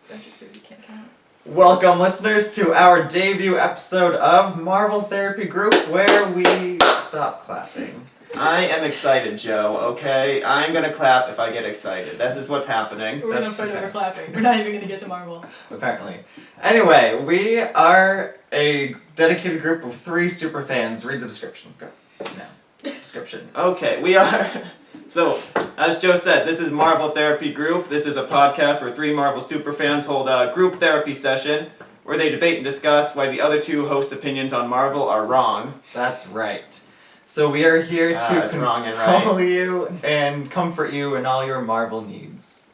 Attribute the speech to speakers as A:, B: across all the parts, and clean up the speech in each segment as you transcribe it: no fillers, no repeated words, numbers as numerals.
A: That just proves you can't count.
B: Welcome, listeners, to our debut episode of Marvel Therapy Group, where we stop clapping.
C: I am excited, Joe, okay? I'm gonna clap if I get excited. This is what's happening.
A: We're gonna fight over clapping. We're not even gonna get to Marvel.
B: Apparently. Anyway, we are a dedicated group of 3 super fans. Read the description. Go. Now. Description.
C: Okay, we are... So, as Joe said, this is Marvel Therapy Group. This is a podcast where 3 Marvel superfans hold a group therapy session where they debate and discuss why the other 2 hosts' opinions on Marvel are wrong.
B: That's right. So we are here to console you and comfort you in all your Marvel needs.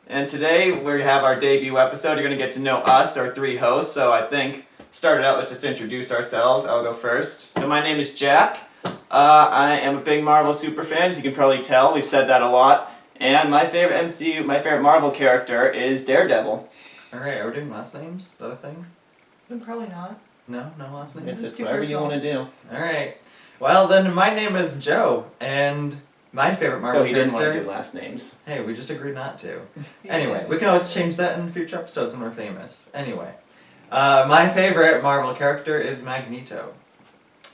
C: And today we have our debut episode. You're going to get to know us, our 3 hosts. So I think, start it out, let's just introduce ourselves. I'll go first. So my name is Jack. I am a big Marvel superfan, as you can probably tell. We've said that a lot. And my favorite MCU, my favorite Marvel character is Daredevil.
B: Alright, are we doing last names? Is that a thing?
A: Probably not.
B: No last names?
C: It's whatever you want to do.
B: Alright. Well, then my name is Joe, and my favorite Marvel character...
C: So he didn't want to do last names.
B: Hey, we just agreed not to. Anyway, we can always change that in future episodes when we're famous. Anyway, my favorite Marvel character is Magneto.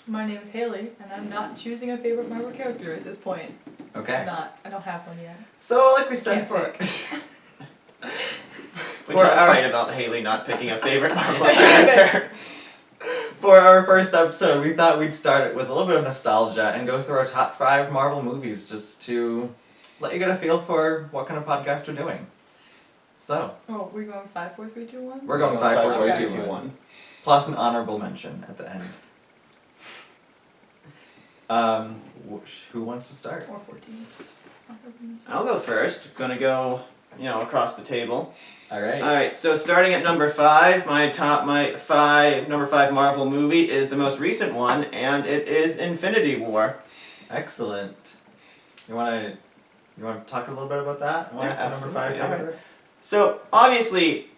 A: My name is Haley, and I'm not choosing a favorite Marvel character at this point.
B: Okay.
A: I'm not. I don't have one yet.
B: So, like we said,
C: We can't fight about Haley not picking a favorite Marvel character.
B: For our first episode, we thought we'd start it with a little bit of nostalgia and go through our top 5 Marvel movies just to let you get a feel for what kind of podcast we're doing. So.
A: Oh, we're going 5, 4, 3, 2, 1?
B: We're going 5, 4, 3, 2,
C: 1.
B: 1. Plus an honorable mention at the end. Who wants to start?
A: Or 14.
C: I'll go first. Gonna go, across the table.
B: Alright.
C: Alright, so starting at number 5, number 5 Marvel movie is the most recent one, and it is Infinity War.
B: Excellent. You wanna talk a little bit about that?
C: Yeah,
B: Number 5
C: absolutely. So, obviously,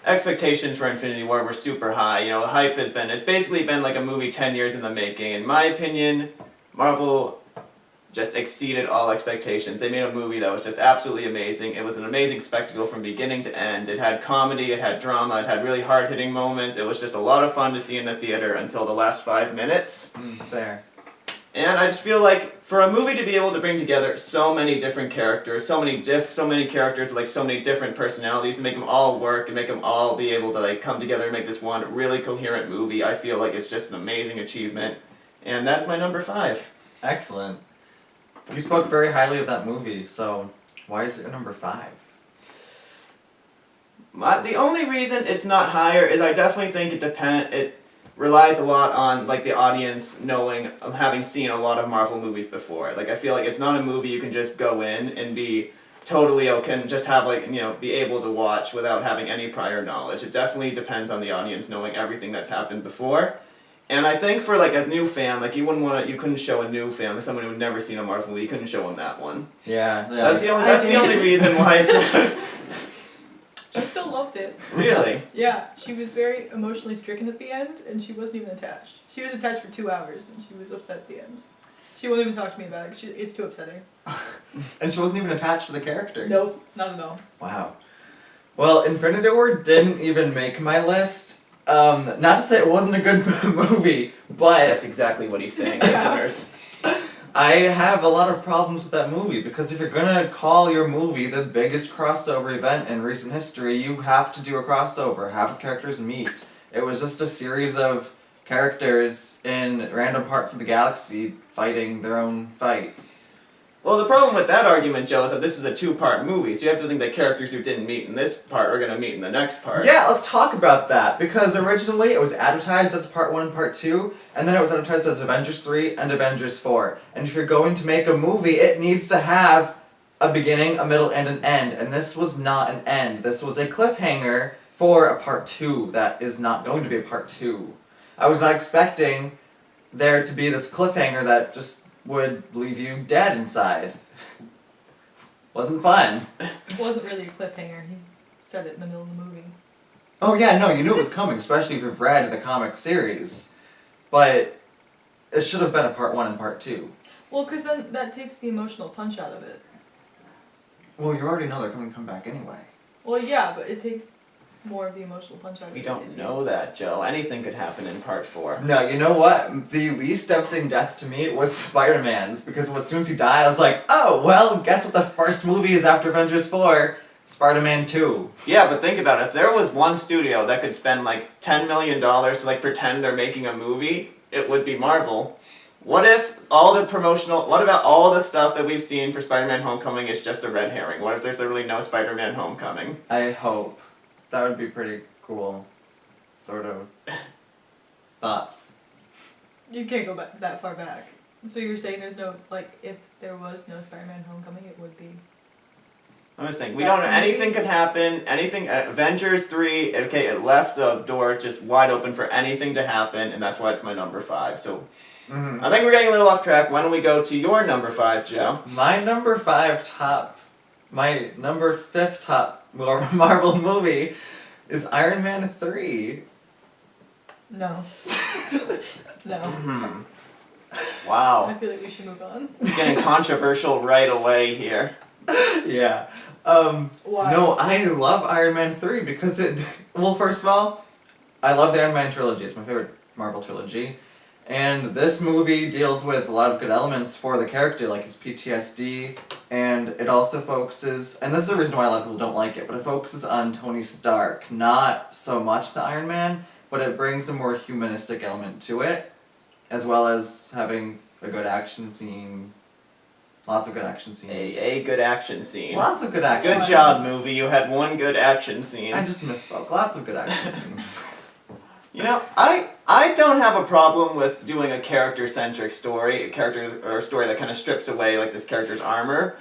C: expectations for Infinity War were super high. The hype it's basically been like a movie 10 years in the making. In my opinion, Marvel just exceeded all expectations. They made a movie that was just absolutely amazing. It was an amazing spectacle from beginning to end. It had comedy, it had drama, it had really hard-hitting moments. It was just a lot of fun to see in the theater until the last 5 minutes.
B: Fair.
C: And I just feel like for a movie to be able to bring together so many different characters, so many characters with so many different personalities, to make them all work and make them all be able to come together and make this one really coherent movie, I feel like it's just an amazing achievement. And that's my number 5.
B: Excellent. You spoke very highly of that movie, so why is it your number 5?
C: The only reason it's not higher is I definitely think it relies a lot on the audience having seen a lot of Marvel movies before. I feel like it's not a movie you can just go in and be totally okay and just have be able to watch without having any prior knowledge. It definitely depends on the audience knowing everything that's happened before. And I think for a new fan, you couldn't show a new fan, someone who had never seen a Marvel movie, you couldn't show them that one.
B: Yeah.
C: So that's the only reason why it's
A: She still loved it.
C: Really?
A: Yeah, she was very emotionally stricken at the end, and she wasn't even attached. She was attached for 2 hours, and she was upset at the end. She won't even talk to me about it. It's too upsetting.
B: And she wasn't even attached to the characters?
A: Nope, not at all.
B: Wow. Well, Infinity War didn't even make my list. Not to say it wasn't a good movie, but...
C: That's exactly what he's saying, listeners.
B: I have a lot of problems with that movie, because if you're gonna call your movie the biggest crossover event in recent history, you have to do a crossover, have the characters meet. It was just a series of characters in random parts of the galaxy fighting their own fight.
C: Well, the problem with that argument, Joe, is that this is a 2-part movie, so you have to think that characters who didn't meet in this part are going to meet in the next part.
B: Yeah, let's talk about that, because originally it was advertised as Part 1 and Part 2, and then it was advertised as Avengers 3 and Avengers 4. And if you're going to make a movie, it needs to have a beginning, a middle, and an end. And this was not an end. This was a cliffhanger for a Part 2 that is not going to be a Part 2. I was not expecting there to be this cliffhanger that just would leave you dead inside. Wasn't fun.
A: It wasn't really a cliffhanger. He said it in the middle of the movie.
B: Oh yeah, no, you knew it was coming, especially if you've read the comic series. But it should have been a Part 1 and Part 2.
A: Well, because then that takes the emotional punch out of it.
B: Well, you already know they're going to come back anyway.
A: Well, yeah, but it takes more of the emotional punch out of it.
C: We don't know that, Joe. Anything could happen in part 4.
B: No, you know what? The least devastating death to me was Spider-Man's, because as soon as he died, I was like, oh, well, guess what the first movie is after Avengers 4? Spider-Man 2.
C: Yeah, but think about it. If there was one studio that could spend like $10 million to like pretend they're making a movie, it would be Marvel. What if what about all the stuff that we've seen for Spider-Man Homecoming is just a red herring? What if there's literally no Spider-Man Homecoming?
B: I hope. That would be pretty cool. Sort of. Thoughts?
A: You can't go back that far back. So you're saying there's no, like, if there was no Spider-Man Homecoming, it would be...
C: I'm just saying, we don't know, anything could happen, anything, Avengers 3, okay, it left the door just wide open for anything to happen, and that's why it's my number 5, so...
B: Mm-hmm.
C: I think we're getting a little off track, why don't we go to your number 5, Joe?
B: My number 5 top... My number 5th top Marvel movie is Iron Man 3.
A: No. No.
C: Hmm.
A: I
C: Wow.
A: feel like we should move on.
C: Getting controversial right away here.
B: Yeah.
A: Why?
B: No, I love Iron Man 3 because it... Well, first of all, I love the Iron Man trilogy. It's my favorite Marvel trilogy. And this movie deals with a lot of good elements for the character, like his PTSD, and it also focuses... And this is the reason why a lot of people don't like it, but it focuses on Tony Stark. Not so much the Iron Man, but it brings a more humanistic element to it, as well as having a good action scene. Lots of good action scenes.
C: A good action scene.
B: Lots of good action
C: Good
B: scenes.
C: job, movie. You had one good action scene.
B: I just misspoke. Lots of good action scenes.
C: You know, I don't have a problem with doing a character-centric story, a story that kind of strips away like this character's armor.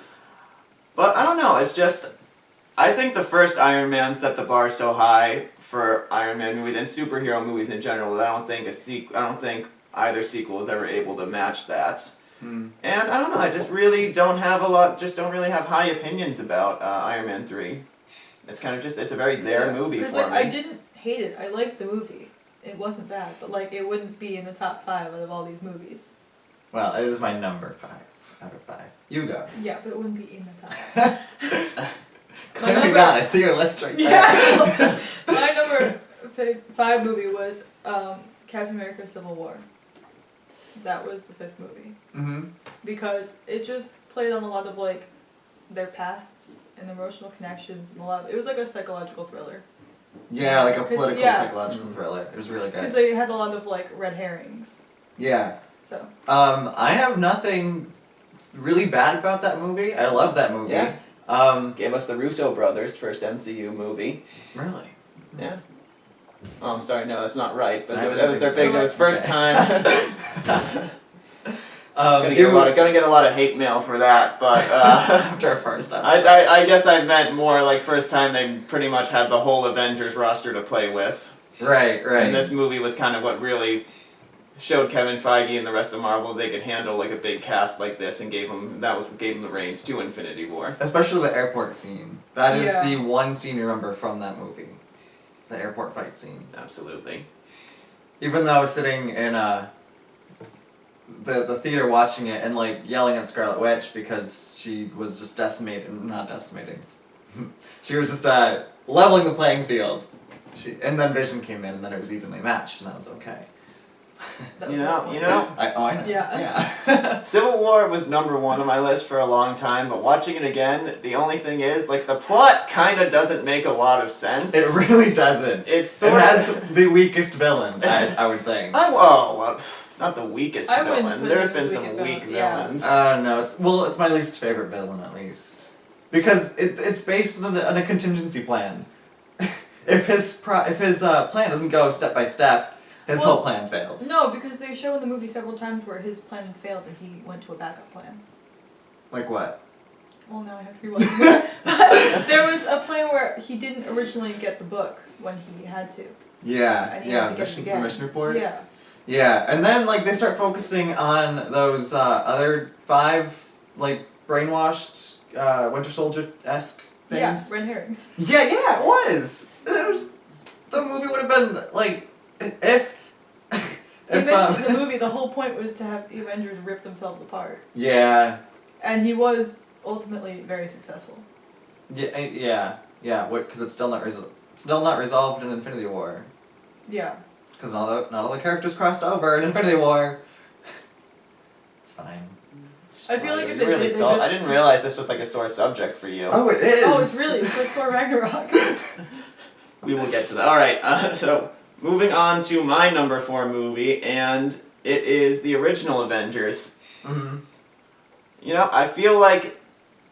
C: But I don't know. It's just I think the first Iron Man set the bar so high for Iron Man movies and superhero movies in general that I don't think either sequel is ever able to match that. And I don't know, I just really don't really have high opinions about Iron Man 3. It's kind of it's a very movie for
A: like,
C: me.
A: I didn't hate it. I liked the movie. It wasn't bad, but like it wouldn't be in the top 5 out of all these movies.
B: Well, it is my number 5 out of 5. You go.
A: Yeah, but it wouldn't be in the top.
B: Clearly not. I see your list right there.
A: Yeah. My number 5 movie was Captain America: Civil War. That was the 5th movie.
B: Mm-hmm.
A: Because it just played on a lot of like their pasts and emotional connections and it was like a psychological thriller.
B: Yeah, like a political
A: yeah.
B: psychological thriller. It was really
A: Because
B: good.
A: they had a lot of like red herrings.
B: Yeah.
A: So.
B: I have nothing really bad about that movie. I love that movie.
C: Yeah. Gave us the Russo brothers' first MCU movie.
B: Really?
C: Yeah. Oh, I'm sorry, no, that's not right. But
B: I
C: that was their
B: wouldn't think so.
C: first
B: Okay.
C: time. Gonna
B: you-
C: get a lot of hate mail for that, but
B: after our first episode.
C: I guess I meant more like first time they pretty much had the whole Avengers roster to play with.
B: Right.
C: And this movie was kind of what really showed Kevin Feige and the rest of Marvel they could handle like a big cast like this and gave them the reins to Infinity War.
B: Especially the airport scene. That is
A: Yeah.
B: the one scene you remember from that movie. The airport fight scene.
C: Absolutely.
B: Even though I was sitting in the theater watching it and like yelling at Scarlet Witch because she was just not decimating. She was just leveling the playing field. And then Vision came in and then it was evenly matched and that was okay.
A: That was
C: You know.
B: I know.
A: Yeah.
C: Civil War was number 1 on my list for a long time, but watching it again, the only thing is, like, the plot kind of doesn't make a lot of sense.
B: It really doesn't.
C: It
B: has the weakest villain, I would think.
C: Not the weakest
A: I wouldn't
C: villain.
A: put
C: There's
A: it
C: been
A: as
C: some
A: weakest
C: weak
A: villain, yeah.
C: villains.
B: No, it's my least favorite villain at least. Because it's based on a contingency plan. If his plan doesn't go step by step, his whole plan fails.
A: No, because they show in the movie several times where his plan had failed and he went to a backup plan.
B: Like what?
A: Well, now I have to rewatch it. But there was a plan where he didn't originally get the book when he had to.
B: Yeah,
A: And he had to get it
B: the
A: again.
B: mission report.
A: Yeah.
B: Yeah, and then like they start focusing on those other 5 like brainwashed Winter Soldier-esque things.
A: Yeah, red herrings.
B: Yeah, it was. The movie would have been like if
A: Eventually, the movie, the whole point was to have the Avengers rip themselves apart.
B: Yeah.
A: And he was ultimately very successful.
B: Yeah. Yeah, because it's still not resolved in Infinity War.
A: Yeah.
B: Because not all the characters crossed over in Infinity War. It's fine.
A: I feel like
C: you
A: if they
C: really
A: did, they
C: saw.
A: just...
C: I didn't realize this was like a sore subject for you.
B: Oh, it is!
A: Oh, it's like Thor Ragnarok.
C: We will get to that. Alright, so moving on to my number 4 movie, and it is the original Avengers.
B: Mm-hmm.
C: You know, I feel like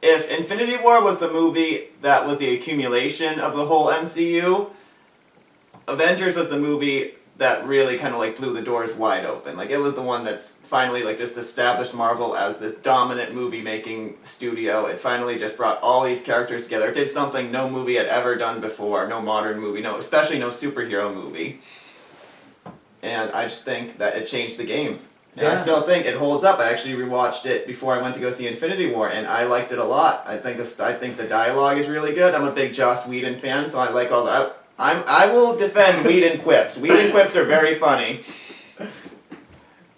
C: if Infinity War was the movie that was the accumulation of the whole MCU, Avengers was the movie that really kind of like blew the doors wide open. Like, it was the one that's finally like just established Marvel as this dominant movie making studio. It finally just brought all these characters together. It did something no movie had ever done before, no modern movie, especially no superhero movie. And I just think that it changed the game. And I still think it holds up. I actually rewatched it before I went to go see Infinity War, and I liked it a lot. I think the dialogue is really good. I'm a big Joss Whedon fan, so I like all that. I will defend Whedon quips. Whedon quips are very funny.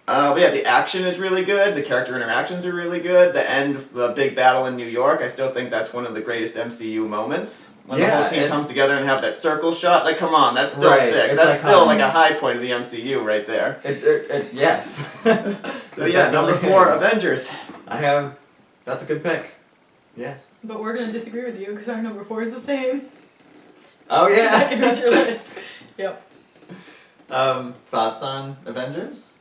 C: But yeah, the action is really good. The character interactions are really good. The end, the big battle in New York, I still think that's one of the greatest MCU moments. When the whole team comes together and have that circle shot. Like, come on, that's still sick. That's still like a high point of the MCU right there.
B: Yes.
C: So yeah, number 4, Avengers.
B: That's a good pick. Yes.
A: But we're going to disagree with you because our number 4 is the same.
B: Oh yeah.
A: I can read your list. Yep.
B: Thoughts on Avengers?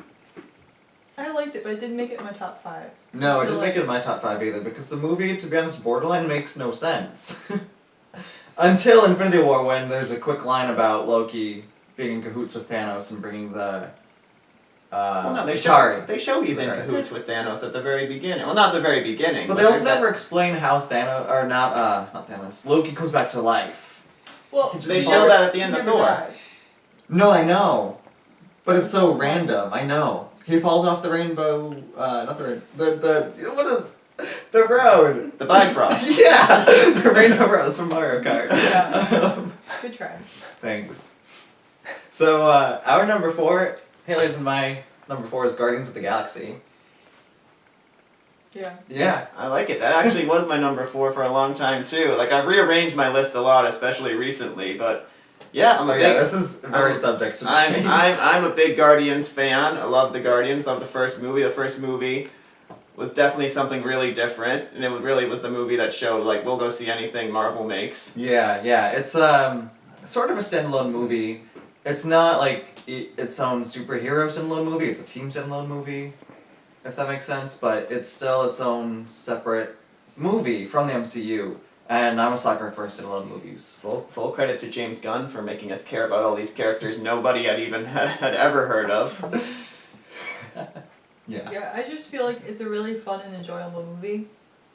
A: I liked it, but it didn't make it in my top 5.
B: No, it didn't make it in my top 5 either, because the movie, to be honest, borderline makes no sense. Until Infinity War, when there's a quick line about Loki being in cahoots with Thanos and bringing the
C: Well, no, they show he's in cahoots with Thanos at the very beginning. Well, not the very beginning.
B: But they also never explain how not Thanos, Loki comes back to life.
A: Well,
C: they show that at the end of Thor.
A: Died.
B: No, I know. But it's so random, I know. He falls off the rainbow, not the road.
C: The Bifrost.
B: Yeah! The rainbow road, that's from Mario Kart.
A: Yeah. Good try.
B: Thanks. So, our number 4, Haley's and my number 4 is Guardians of the Galaxy.
A: Yeah.
B: Yeah.
C: I like it. That actually was my number 4 for a long time too. Like, I've rearranged my list a lot, especially recently, but yeah,
B: this is very subject to change.
C: I'm a big Guardians fan. I love the Guardians, love the first movie. The first movie was definitely something really different, and it really was the movie that showed, like, we'll go see anything Marvel makes.
B: Yeah, it's sort of a standalone movie. It's not like its own superhero standalone movie, it's a team standalone movie, if that makes sense, but it's still its own separate movie from the MCU. And I'm a sucker for standalone movies.
C: Full credit to James Gunn for making us care about all these characters nobody had ever heard of.
B: Yeah.
A: Yeah, I just feel like it's a really fun and enjoyable movie,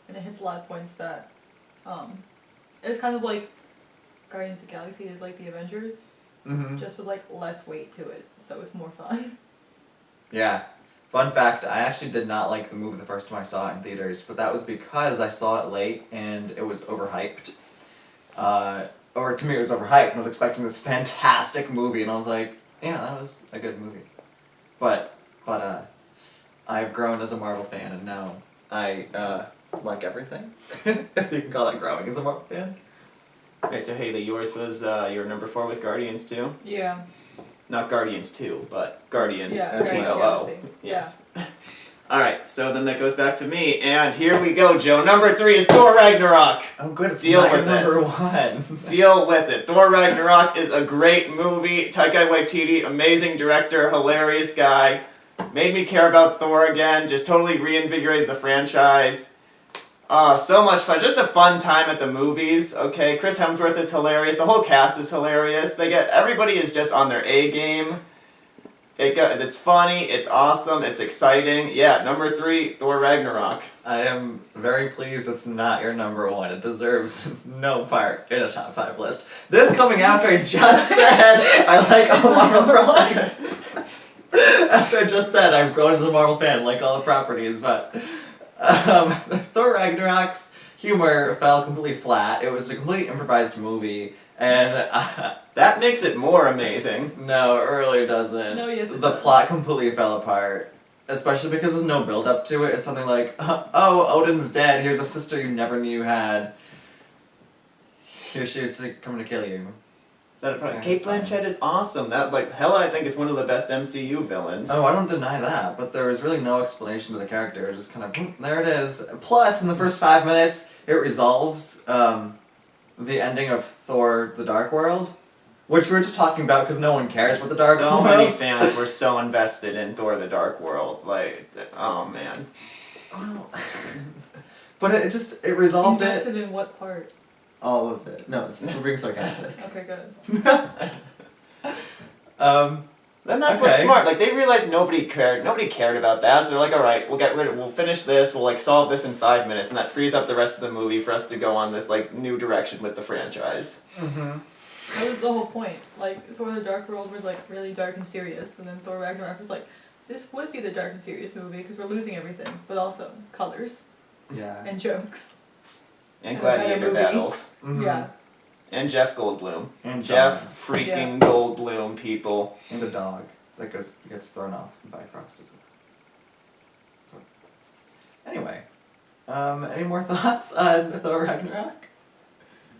A: and it hits a lot of points that, it's kind of like Guardians of the Galaxy is like the Avengers, just with like less weight to it, so it's more fun.
B: Yeah. Fun fact, I actually did not like the movie the first time I saw it in theaters, but that was because I saw it late and it was overhyped. Or to me it was overhyped, and I was expecting this fantastic movie, and I was like, yeah, that was a good movie. But I've grown as a Marvel fan, and now I like everything. If you can call that growing as a Marvel fan.
C: Okay, so Haley, yours was your number 4 with Guardians 2?
A: Yeah.
C: Not Guardians 2, but Guardians.
A: Yeah,
C: G-O-O. Yes. Alright, so then that goes back to me, and here we go, Joe. Number 3 is Thor Ragnarok.
B: Oh good, it's
C: Deal
B: not
C: with
B: number
C: it.
B: 1.
C: Deal with it. Thor Ragnarok is a great movie. Taika Waititi, amazing director, hilarious guy. Made me care about Thor again, just totally reinvigorated the franchise. So much fun. Just a fun time at the movies, okay? Chris Hemsworth is hilarious. The whole cast is hilarious. Everybody is just on their A game. It's funny, it's awesome, it's exciting. Yeah, number 3, Thor Ragnarok.
B: I am very pleased it's not your number 1. It deserves no part in a top 5 list. This coming after I just said I like all the Marvel properties. After I just said I've grown as a Marvel fan, like all the properties, but Thor Ragnarok's humor fell completely flat. It was a completely improvised movie, and
C: that makes it more amazing.
B: No, it really doesn't.
A: No, yes, it
B: The
A: does.
B: plot completely fell apart. Especially because there's no build up to it. It's something like, oh, Odin's dead, here's a sister you never knew you had. Here she is coming to kill you.
C: Is that a problem?
B: Yeah,
C: Kate
B: it's fine.
C: Blanchett is awesome. That Hela, I think, is one of the best MCU villains.
B: Oh, I don't deny that, but there was really no explanation to the character. It was just kind of, there it is. Plus, in the first 5 minutes, it resolves the ending of Thor: The Dark World, which we were just talking about because no one cares about the Dark World.
C: So many fans were so invested in Thor: The Dark World. Like, oh man.
B: Oh. But it resolved
A: Invested in what part?
B: all of it. No, we're being sarcastic.
A: Okay, good.
C: Then that's what's
B: Okay.
C: smart. Like, they realized nobody cared. Nobody cared about that. So they're like, all right, we'll finish this. We'll like solve this in 5 minutes, and that frees up the rest of the movie for us to go on this like new direction with the franchise.
B: Mm-hmm.
A: That was the whole point. Like, Thor: The Dark World was like really dark and serious, and then Thor: Ragnarok was like, this would be the dark and serious movie because we're losing everything, but also colors
B: Yeah.
A: and jokes.
C: And
A: And a better
C: gladiator
A: movie.
C: battles.
B: Mhm.
A: Yeah.
C: And Jeff Goldblum.
B: And
C: Jeff
B: dogs.
C: freaking Goldblum, people.
B: And a dog that gets thrown off the Bifrost as well. So, anyway, any more thoughts on Thor: Ragnarok?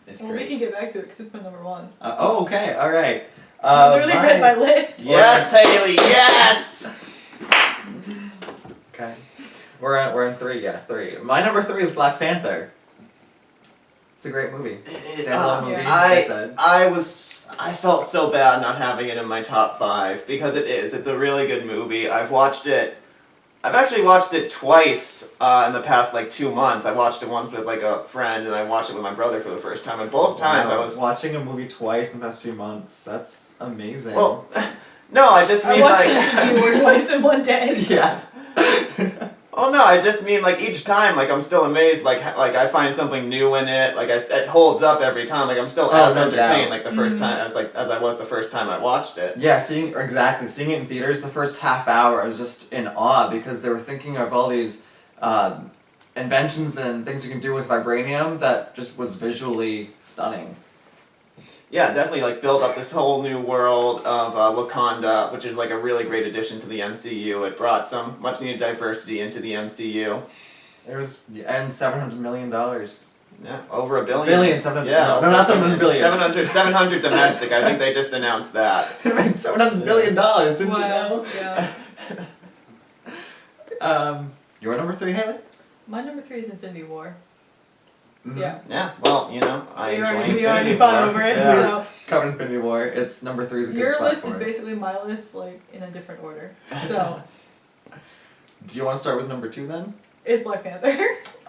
C: It's
A: Well, we
C: great.
A: can get back to it because it's my number one.
B: Okay, all right.
A: I literally read my list.
C: Yes, Haley, yes!
B: Okay, we're on 3. Yeah, 3. My number 3 is Black Panther. It's a great movie. Standalone movie.
A: yeah.
B: Like I said.
C: I felt so bad not having it in my top 5 because it is. It's a really good movie. I've actually watched it twice in the past like 2 months. I watched it once with like a friend, and I watched it with my brother for the first time. And both times I
B: Wow,
C: was
B: watching a movie twice in the past few months. That's amazing.
C: well. No, I just
A: I
C: mean
A: watched
C: like.
A: it or twice in one day.
B: yeah.
C: Oh no, I just mean like each time, like I'm still amazed, like I find something new in it, like it holds up every time, like I'm still
B: Oh,
C: as
B: no
C: entertained
B: doubt.
C: like the first time as I was the first time I watched it.
B: Yeah, seeing it in theaters, the first half hour, I was just in awe because they were thinking of all these inventions and things you can do with vibranium that just was visually stunning.
C: Yeah, definitely like build up this whole new world of Wakanda, which is like a really great addition to the MCU. It brought some much needed diversity into the MCU.
B: It was, and $700 million.
C: Yeah, over $1 billion.
B: Billion, 700.
C: Yeah,
B: no,
C: over
B: not
C: $1
B: 700 billion.
C: 700 domestic. I think they just announced that.
B: It made $700 billion, didn't
A: Wow.
B: you know?
A: Yeah.
B: Your number 3, Haley?
A: My number 3 is Infinity War.
B: Mhm.
A: Yeah.
C: Yeah, well, you know, I
A: We
C: enjoy
A: already
C: Infinity
A: fought
C: War.
A: over it,
C: Yeah.
A: so.
B: Covered Infinity War. It's number 3 is a good
A: Your
B: spot
A: list
B: for
A: is
B: it.
A: basically my list, like, in a different order. So,
B: Do you want to start with number 2 then?
A: it's Black Panther.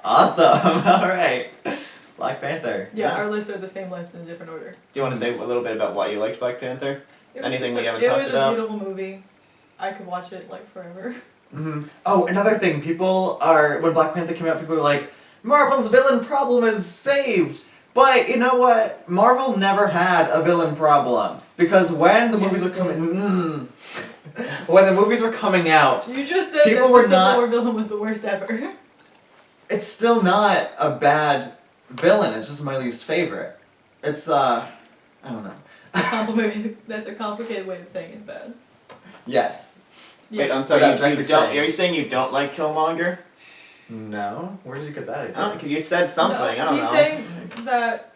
B: Awesome. All right. Black Panther.
A: Yeah,
C: Yeah.
A: our lists are the same list in a different order.
C: Do you want to say a little bit about why you liked Black Panther?
A: It was
C: Anything
A: just
C: we haven't
A: it
C: talked
A: was
C: about?
A: a beautiful movie. I could watch it, like, forever.
B: Mm-hmm. Oh, another thing. When Black Panther came out, people were like, Marvel's villain problem is saved. But you know what? Marvel never had a villain problem. Because when the
A: Yes,
B: movies were
A: it did.
B: when the movies were coming out,
A: You just said
B: People
A: that
B: were
A: the Civil
B: not-
A: War villain was the worst ever.
B: it's still not a bad villain. It's just my least favorite. It's, I don't know.
A: That's a complicated way of saying it's bad.
B: Yes.
C: Wait,
A: Yeah.
C: I'm sorry,
B: Without
C: you
B: directly
C: don't,
B: saying.
C: are you saying you don't like Killmonger?
B: No? Where did you get that idea?
C: Oh, because you said something, I don't
A: He's
C: know.
A: saying that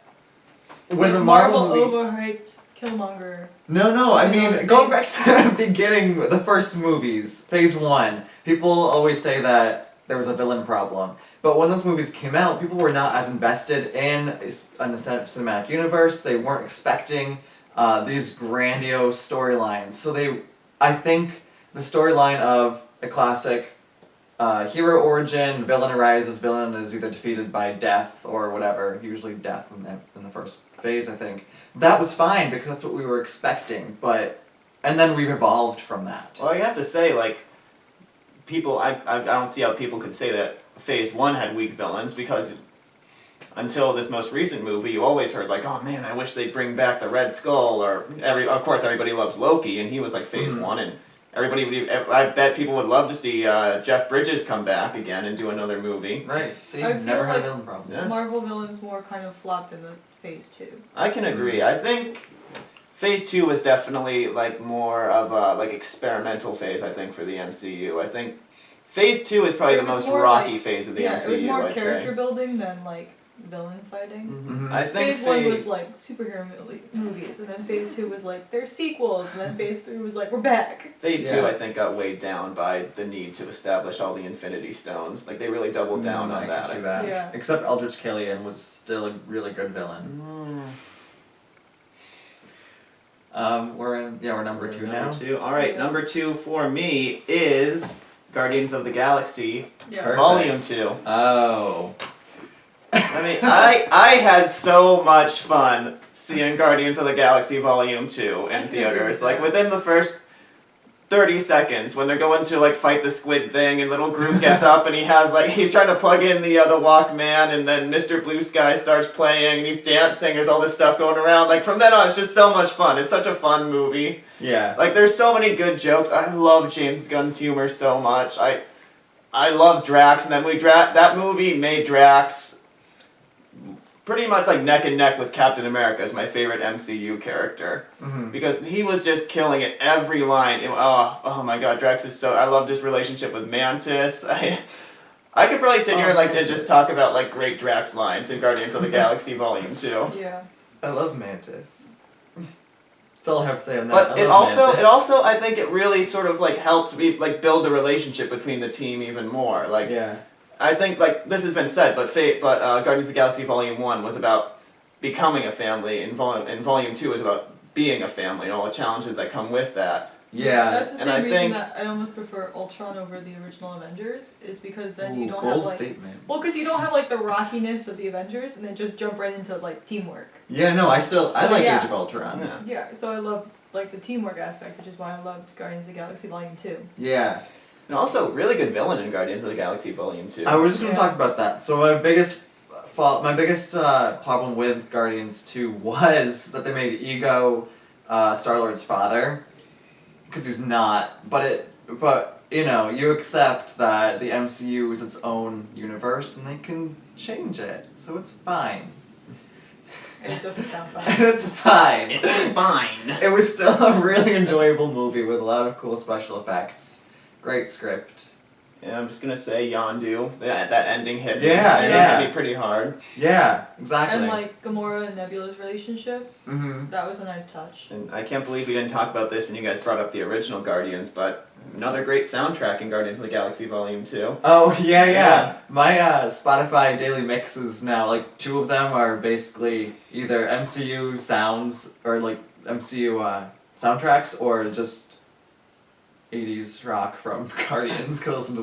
B: When the
A: Marvel
B: movie...
A: overhyped Killmonger.
B: No, I
A: You know,
B: mean, going back to the beginning, the first movies, phase 1, people always say that there was a villain problem. But when those movies came out, people were not as invested in the cinematic universe. They weren't expecting these grandiose storylines. So I think the storyline of a classic hero origin, villain arises, villain is either defeated by death or whatever, usually death in the first phase, I think. That was fine because that's what we were expecting, and then we've evolved from that.
C: Well, you have to say, like, I don't see how people could say that Phase 1 had weak villains, because until this most recent movie, you always heard, like, oh man, I wish they'd bring back the Red Skull, or of course everybody loves Loki, and he was like Phase 1, and I bet people would love to see Jeff Bridges come back again and do another movie.
B: Right, see,
A: I feel
B: never had a
A: like-
B: villain problem.
C: Yeah.
A: Marvel villains more kind of flopped in the phase 2.
C: I can agree. I think Phase 2 was definitely like more of a like experimental phase, I think, for the MCU. I think Phase 2 is probably
A: It
C: the
A: was
C: most
A: more
C: rocky
A: like-
C: phase of the
A: Yeah,
C: MCU,
A: it was more
C: I'd
A: character
C: say.
A: building than like villain fighting.
B: Mm-hmm.
C: I think
A: Phase 1 was like superhero movies, and then Phase 2 was like there's sequels, and then Phase 3 was like we're back.
C: Phase 2,
B: Yeah.
C: I think, got weighed down by the need to establish all the Infinity Stones. Like, they really doubled down on
B: I
C: that.
B: can see that.
A: Yeah.
B: Except Eldritch Killian was still a really good villain. We're number 2 now.
C: Number 2. All right,
A: Yeah.
C: number 2 for me is Guardians of the Galaxy
A: Yeah.
B: Perfect.
C: Volume 2.
B: Oh.
C: I mean, I had so much fun seeing Guardians of the Galaxy Volume 2
A: I
C: in
A: can
C: theaters.
A: agree with
C: Like,
A: that.
C: within the first 30 seconds, when they're going to, like, fight the squid thing, and little Groot gets up and he's trying to plug in the Walkman, and then Mr. Blue Sky starts playing, and he's dancing, there's all this stuff going around. Like, from then on, it's just so much fun. It's such a fun movie.
B: Yeah.
C: Like, there's so many good jokes. I love James Gunn's humor so much. I love Drax, and that movie made Drax pretty much like neck and neck with Captain America as my favorite MCU character.
B: Mm-hmm.
C: Because he was just killing it every line. Oh my god, Drax is so... I loved his relationship with Mantis. I could probably sit here and
B: Mantis.
C: just talk about like great Drax lines in Guardians of the Galaxy Volume 2.
A: Yeah.
B: I love Mantis. That's all I have to say on that.
C: But
B: I
C: it
B: love
C: also,
B: Mantis.
C: I think it really sort of like helped me like build the relationship between the team even more. Like,
B: Yeah.
C: I think like this has been said, but Guardians of the Galaxy Volume 1 was about becoming a family, and Volume 2 is about being a family and all the challenges that come with that.
B: Yeah.
A: That's the
C: and
A: same
C: I
A: reason
C: think-
A: that I almost prefer Ultron over the original Avengers, is because then you
B: Ooh,
A: don't
B: bold
A: have like
B: statement.
A: because you don't have like the rockiness of the Avengers, and then just jump right into like teamwork.
B: Yeah, no, I
A: So,
B: like
A: yeah.
B: Age of Ultron.
C: Yeah.
A: Yeah, so I love like the teamwork aspect, which is why I loved Guardians of the Galaxy Volume 2.
B: Yeah.
C: And also, really good villain in Guardians of the Galaxy Volume 2.
B: I was just gonna
A: Yeah.
B: talk about that. So my biggest problem with Guardians 2 was that they made Ego Star-Lord's father, because he's not. But you know, you accept that the MCU is its own universe, and they can change it, so it's fine.
A: And it doesn't sound fun.
B: And it's fine.
C: It's fine.
B: It was still a really enjoyable movie with a lot of cool special effects. Great script.
C: Yeah, I'm just gonna say Yondu. That ending hit me.
B: Yeah,
C: It
B: yeah.
C: hit me pretty hard.
B: Yeah, exactly.
A: And like Gamora and Nebula's relationship,
B: Mm-hmm.
A: that was a nice touch.
C: And I can't believe we didn't talk about this when you guys brought up the original Guardians, but another great soundtrack in Guardians of the Galaxy Volume 2.
B: Oh, yeah.
C: Yeah.
B: My Spotify daily mixes now, like, 2 of them are basically either MCU sounds or, like, MCU soundtracks or just 80s rock from Guardians, because I listen to